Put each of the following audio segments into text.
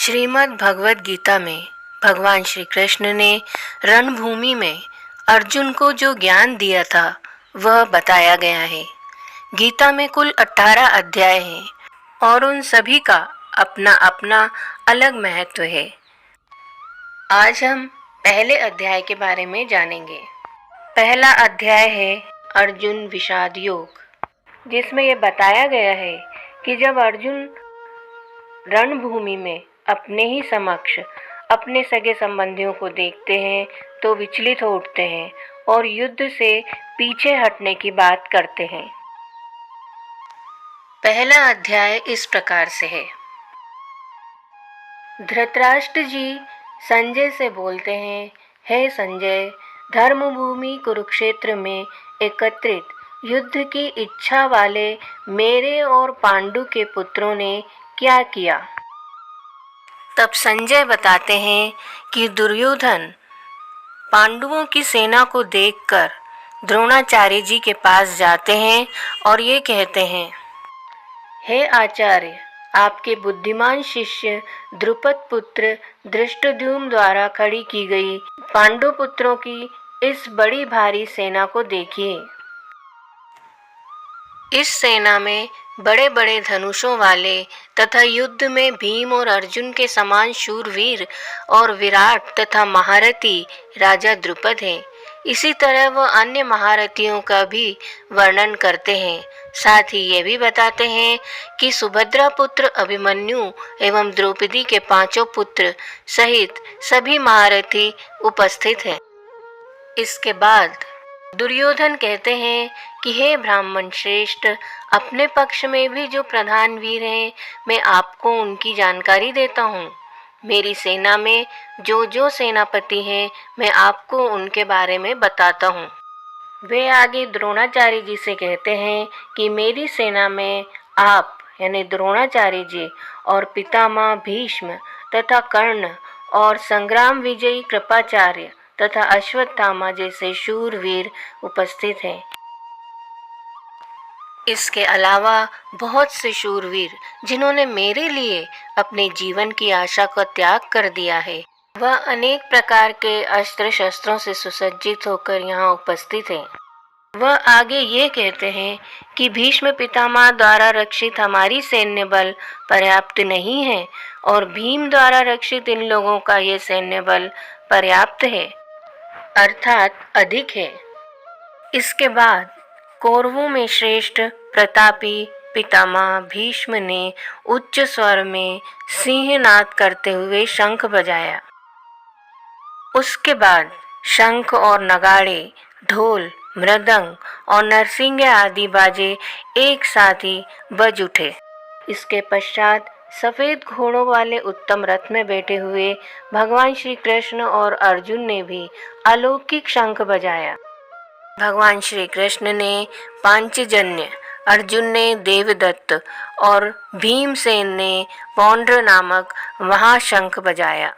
श्रीमद् भगवद गीता में भगवान श्री कृष्ण ने रणभूमि में अर्जुन को जो ज्ञान दिया था वह बताया गया है। गीता में कुल 18 अध्याय हैं और उन सभी का अपना अपना अलग महत्व है। आज हम पहले अध्याय के बारे में जानेंगे। पहला अध्याय है अर्जुन विषाद योग, जिसमें यह बताया गया है कि जब अर्जुन रणभूमि में अपने ही समक्ष अपने सगे संबंधियों को देखते हैं तो विचलित हो उठते हैं और युद्ध से पीछे हटने की बात करते हैं। पहला अध्याय इस प्रकार से है। धृतराष्ट्र जी संजय से बोलते हैं, हे संजय, धर्मभूमि कुरुक्षेत्र में एकत्रित युद्ध की इच्छा वाले मेरे और पांडु के पुत्रों ने क्या किया। तब संजय बताते हैं कि दुर्योधन पांडवों की सेना को देखकर द्रोणाचार्य जी के पास जाते हैं और ये कहते हैं, हे आचार्य, आपके बुद्धिमान शिष्य द्रुपद पुत्र धृष्टद्युम्न द्वारा खड़ी की गई पांडु पुत्रों की इस बड़ी भारी सेना को देखिए। इस सेना में बड़े बड़े धनुषों वाले तथा युद्ध में भीम और अर्जुन के समान शूरवीर और विराट तथा महारथी राजा द्रुपद हैं। इसी तरह वह अन्य महारथियों का भी वर्णन करते हैं। साथ ही ये भी बताते हैं कि सुभद्रा पुत्र अभिमन्यु एवं द्रौपदी के 5 पुत्र सहित सभी महारथी उपस्थित हैं। इसके बाद दुर्योधन कहते हैं कि हे ब्राह्मण श्रेष्ठ, अपने पक्ष में भी जो प्रधान वीर हैं, मैं आपको उनकी जानकारी देता हूँ। मेरी सेना में जो जो सेनापति हैं, मैं आपको उनके बारे में बताता हूँ। वे आगे द्रोणाचार्य जी से कहते हैं कि मेरी सेना में आप यानी द्रोणाचार्य जी और पितामह भीष्म तथा कर्ण और संग्राम विजयी कृपाचार्य तथा अश्वत्थामा जैसे शूरवीर उपस्थित हैं। इसके अलावा बहुत से शूरवीर जिन्होंने मेरे लिए अपने जीवन की आशा को त्याग कर दिया है, वह अनेक प्रकार के अस्त्र शस्त्रों से सुसज्जित होकर यहाँ उपस्थित हैं। वह आगे ये कहते हैं कि भीष्म पितामह द्वारा रक्षित हमारी सैन्य बल पर्याप्त नहीं है और भीम द्वारा रक्षित इन लोगों का ये सैन्य बल पर्याप्त है, अर्थात अधिक है। इसके बाद कौरवों में श्रेष्ठ प्रतापी पितामह भीष्म ने उच्च स्वर में सिंहनाद करते हुए शंख बजाया। उसके बाद शंख और नगाड़े, ढोल, मृदंग और नरसिंह आदि बाजे एक साथ ही बज उठे। इसके पश्चात सफेद घोड़ों वाले उत्तम रथ में बैठे हुए भगवान श्री कृष्ण और अर्जुन ने भी अलौकिक शंख बजाया। भगवान श्री कृष्ण ने पांचजन्य, अर्जुन ने देवदत्त और भीमसेन ने पौंड्र नामक महाशंख बजाया।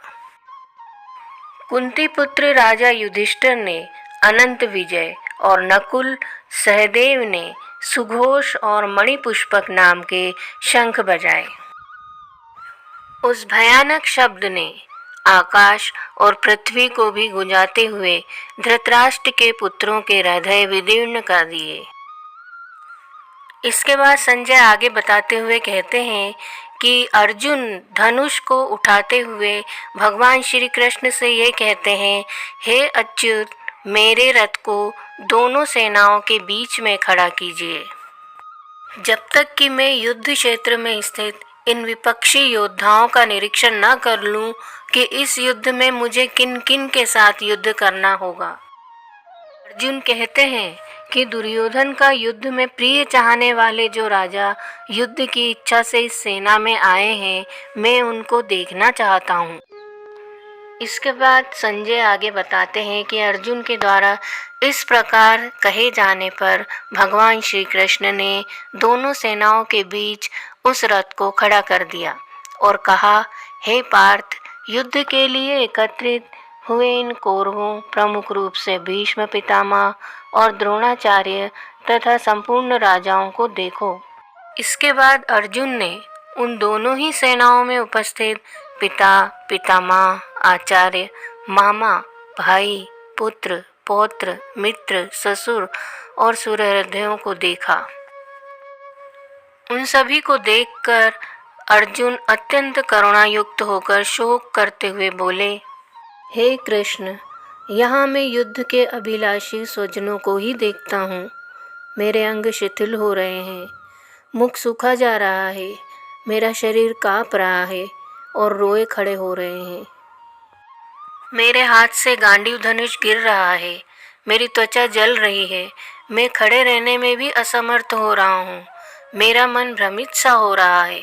कुंती पुत्र राजा युधिष्ठिर ने अनंत विजय और नकुल सहदेव ने सुघोष और मणिपुष्पक नाम के शंख बजाए। उस भयानक शब्द ने आकाश और पृथ्वी को भी गुंजाते हुए धृतराष्ट्र के पुत्रों के हृदय विदीर्ण कर दिए। इसके बाद संजय आगे बताते हुए कहते हैं कि अर्जुन धनुष को उठाते हुए भगवान श्री कृष्ण से ये कहते हैं, हे अच्युत, मेरे रथ को दोनों सेनाओं के बीच में खड़ा कीजिए, जब तक कि मैं युद्ध क्षेत्र में स्थित इन विपक्षी योद्धाओं का निरीक्षण न कर लूं कि इस युद्ध में मुझे किन किन के साथ युद्ध करना होगा। अर्जुन कहते हैं कि दुर्योधन का युद्ध में प्रिय चाहने वाले जो राजा युद्ध की इच्छा से इस सेना में आए हैं, मैं उनको देखना चाहता हूँ। इसके बाद संजय आगे बताते हैं कि अर्जुन के द्वारा इस प्रकार कहे जाने पर भगवान श्री कृष्ण ने दोनों सेनाओं के बीच उस रथ को खड़ा कर दिया और कहा, हे पार्थ, युद्ध के लिए एकत्रित हुए इन कौरवों, प्रमुख रूप से भीष्म पितामह और द्रोणाचार्य तथा संपूर्ण राजाओं को देखो। इसके बाद अर्जुन ने उन दोनों ही सेनाओं में उपस्थित पिता, पितामह, आचार्य, मामा, भाई, पुत्र, पौत्र, मित्र, ससुर और सुहृदयों को देखा। उन सभी को देखकर अर्जुन अत्यंत करुणायुक्त होकर शोक करते हुए बोले, हे कृष्ण, यहाँ मैं युद्ध के अभिलाषी स्वजनों को ही देखता हूँ। मेरे अंग शिथिल हो रहे हैं, मुख सूखा जा रहा है, मेरा शरीर काँप रहा है और रोए खड़े हो रहे हैं। मेरे हाथ से गांडीव धनुष गिर रहा है, मेरी त्वचा जल रही है, मैं खड़े रहने में भी असमर्थ हो रहा हूँ। मेरा मन भ्रमित सा हो रहा है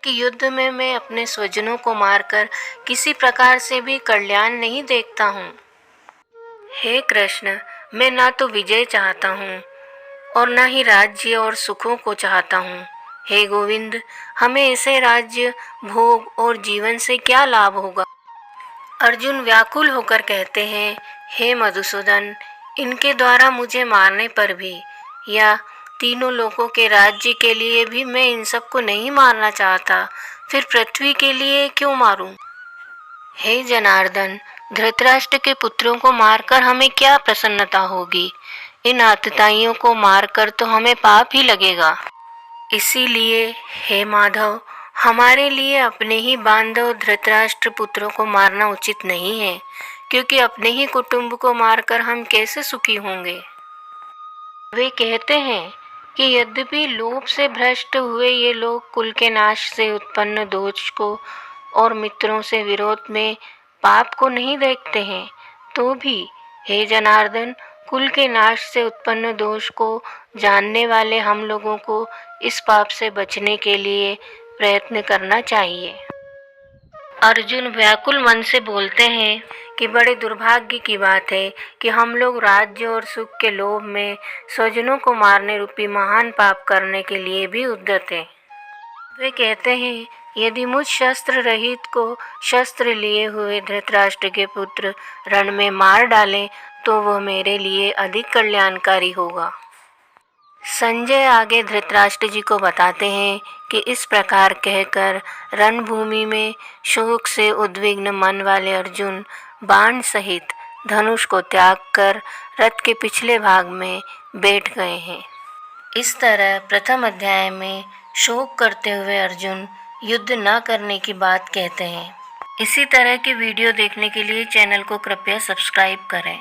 कि युद्ध में मैं अपने स्वजनों को मारकर किसी प्रकार से भी कल्याण नहीं देखता हूँ। हे कृष्ण, मैं ना तो विजय चाहता हूँ और ना ही राज्य और सुखों को चाहता हूँ। हे गोविंद, हमें ऐसे राज्य, भोग और जीवन से क्या लाभ होगा? अर्जुन व्याकुल होकर कहते हैं, हे मधुसूदन, इनके द्वारा मुझे मारने पर भी या तीनों लोगों के राज्य के लिए भी मैं इन सबको नहीं मारना चाहता, फिर पृथ्वी के लिए क्यों मारूं? हे जनार्दन, धृतराष्ट्र के पुत्रों को मारकर हमें क्या प्रसन्नता होगी? इन आतताइयों को मारकर तो हमें पाप ही लगेगा। इसीलिए हे माधव, हमारे लिए अपने ही बांधव धृतराष्ट्र पुत्रों को मारना उचित नहीं है, क्योंकि अपने ही कुटुंब को मारकर हम कैसे सुखी होंगे? वे कहते हैं कि यद्यपि लोभ से भ्रष्ट हुए ये लोग कुल के नाश से उत्पन्न दोष को और मित्रों से विरोध में पाप को नहीं देखते हैं, तो भी हे जनार्दन, कुल के नाश से उत्पन्न दोष को जानने वाले हम लोगों को इस पाप से बचने के लिए प्रयत्न करना चाहिए। अर्जुन व्याकुल मन से बोलते हैं कि बड़े दुर्भाग्य की बात है कि हम लोग राज्य और सुख के लोभ में स्वजनों को मारने रूपी महान पाप करने के लिए भी उद्यत हैं। वे कहते हैं, यदि मुझ शस्त्र रहित को शस्त्र लिए हुए धृतराष्ट्र के पुत्र रण में मार डालें तो वह मेरे लिए अधिक कल्याणकारी होगा। संजय आगे धृतराष्ट्र जी को बताते हैं कि इस प्रकार कहकर रणभूमि में शोक से उद्विग्न मन वाले अर्जुन बाण सहित धनुष को त्याग कर रथ के पिछले भाग में बैठ गए हैं। इस तरह प्रथम अध्याय में शोक करते हुए अर्जुन युद्ध न करने की बात कहते हैं। इसी तरह के वीडियो देखने के लिए चैनल को कृपया सब्सक्राइब करें।